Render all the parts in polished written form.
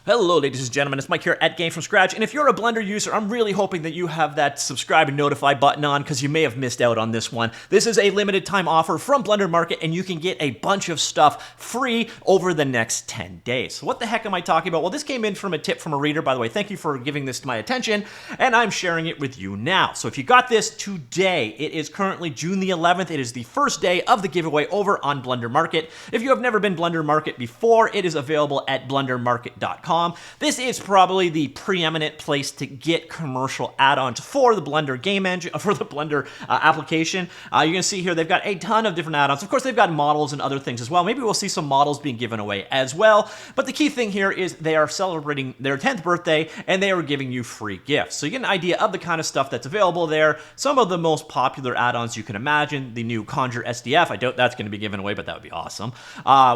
Hello ladies and gentlemen, it's Mike here at Gamefromscratch, and if you're a Blender user, I'm really hoping that you have that subscribe and notify button on because you may have missed out on this one. This is a limited time offer from Blender Market, and you can get a bunch of stuff free over the next 10 days. So what the heck am I talking about? Well, this came in from a tip from a reader. By the way, thank you for giving this to my attention, and I'm sharing it with you now. So if you got this today, it is currently June the 11th. It is the first day of the giveaway over on Blender Market. If you have never been Blender Market before, it is available at blendermarket.com. This is probably the preeminent place to get commercial add-ons for the Blender game engine, for the Blender application. You're going to see here they've got a ton of different add-ons. Of course, they've got models and other things as well. Maybe we'll see some models being given away as well. But the key thing here is they are celebrating their 10th birthday, and they are giving you free gifts. So you get an idea of the kind of stuff that's available there. Some of the most popular add-ons you can imagine. The new Conjure SDF. I doubt that's going to be given away, but that would be awesome.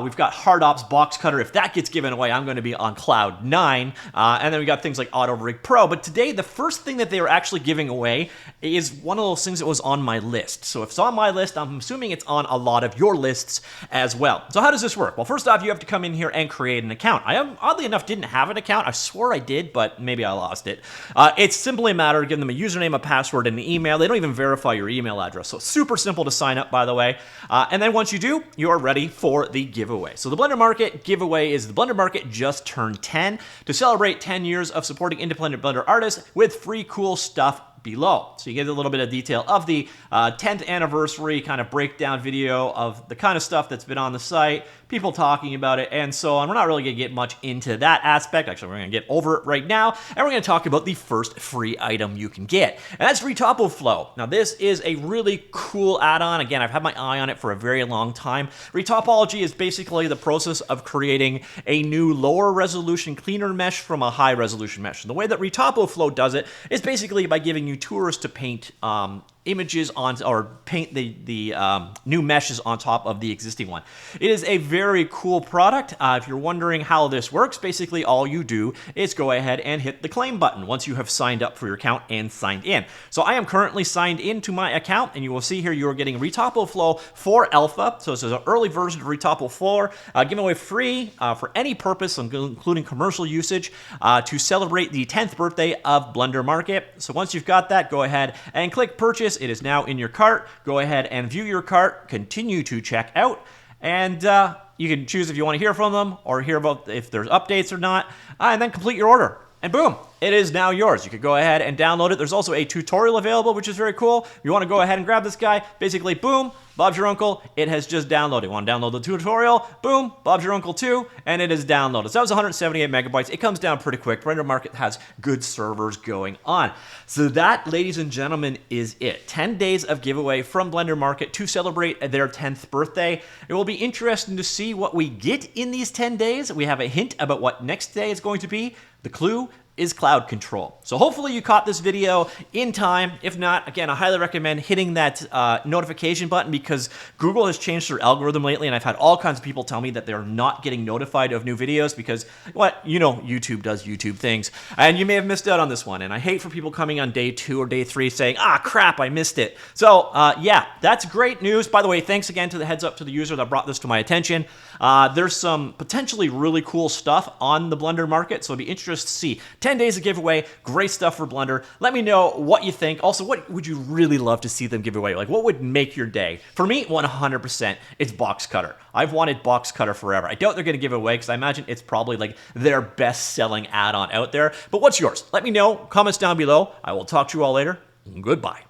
We've got Hard Ops Box Cutter. If that gets given away, I'm going to be on cloud 9. And then we got things like Auto Rig Pro. But today, the first thing that they were actually giving away is one of those things that was on my list. So if it's on my list, I'm assuming it's on a lot of your lists as well. So how does this work? Well, first off, you have to come in here and create an account. I, oddly enough, didn't have an account. I swore I did, but maybe I lost it. It's simply a matter of giving them a username, a password, and an email. They don't even verify your email address. So it's super simple to sign up, by the way. And then once you do, you are ready for the giveaway. So the Blender Market giveaway is the Blender Market just turned 10 to celebrate 10 years of supporting independent Blender artists with free cool stuff below. So you get a little bit of detail of the 10th anniversary kind of breakdown video of the kind of stuff that's been on the site, people talking about it, and so on. We're not really going to get much into that aspect. Actually, we're going to get over it right now, and we're going to talk about the first free item you can get, and that's RetopoFlow. Now, this is a really cool add-on. Again, I've had my eye on it for a very long time. Retopology is basically the process of creating a new lower resolution, cleaner mesh from a high resolution mesh. And the way that RetopoFlow does it is basically by giving you tours to paint images on, or paint the new meshes on top of the existing one. It is a very cool product. If you're wondering how this works, basically all you do is go ahead and hit the claim button once you have signed up for your account and signed in. So I am currently signed into my account, and you will see here you are getting RetopoFlow for Alpha. So this is an early version of RetopoFlow, given away free for any purpose, including commercial usage, to celebrate the 10th birthday of Blender Market. So once you've got that, go ahead and click purchase. It is now in your cart. Go ahead and view your cart, continue to check out, and you can choose if you want to hear from them or hear about if there's updates or not, and then complete your order. And boom, it is now yours. You could go ahead and download it. There's also a tutorial available, which is very cool. If you want to go ahead and grab this guy, basically, boom, Bob's your uncle. It has just downloaded. You want to download the tutorial? Boom, Bob's your uncle too, and it is downloaded. So that was 178 megabytes. It comes down pretty quick. Blender Market has good servers going on. So that, ladies and gentlemen, is it. 10 days of giveaway from Blender Market to celebrate their 10th birthday. It will be interesting to see what we get in these 10 days. We have a hint about what next day is going to be. The clue is cloud control. So hopefully you caught this video in time. If not, again, I highly recommend hitting that notification button because Google has changed their algorithm lately, and I've had all kinds of people tell me that they're not getting notified of new videos because, YouTube does YouTube things, and you may have missed out on this one, and I hate for people coming on day 2 or day 3 saying, crap, I missed it. So, yeah, that's great news. By the way, thanks again to the heads up to the user that brought this to my attention. There's some potentially really cool stuff on the Blender Market, so it'd be interesting to see. 10 days of giveaway, great stuff for Blender. Let me know what you think. Also, what would you really love to see them give away? Like, what would make your day? For me, 100%, it's Box Cutter. I've wanted Box Cutter forever. I doubt they're going to give it away because I imagine it's probably like their best-selling add-on out there. But what's yours? Let me know. Comments down below. I will talk to you all later. Goodbye.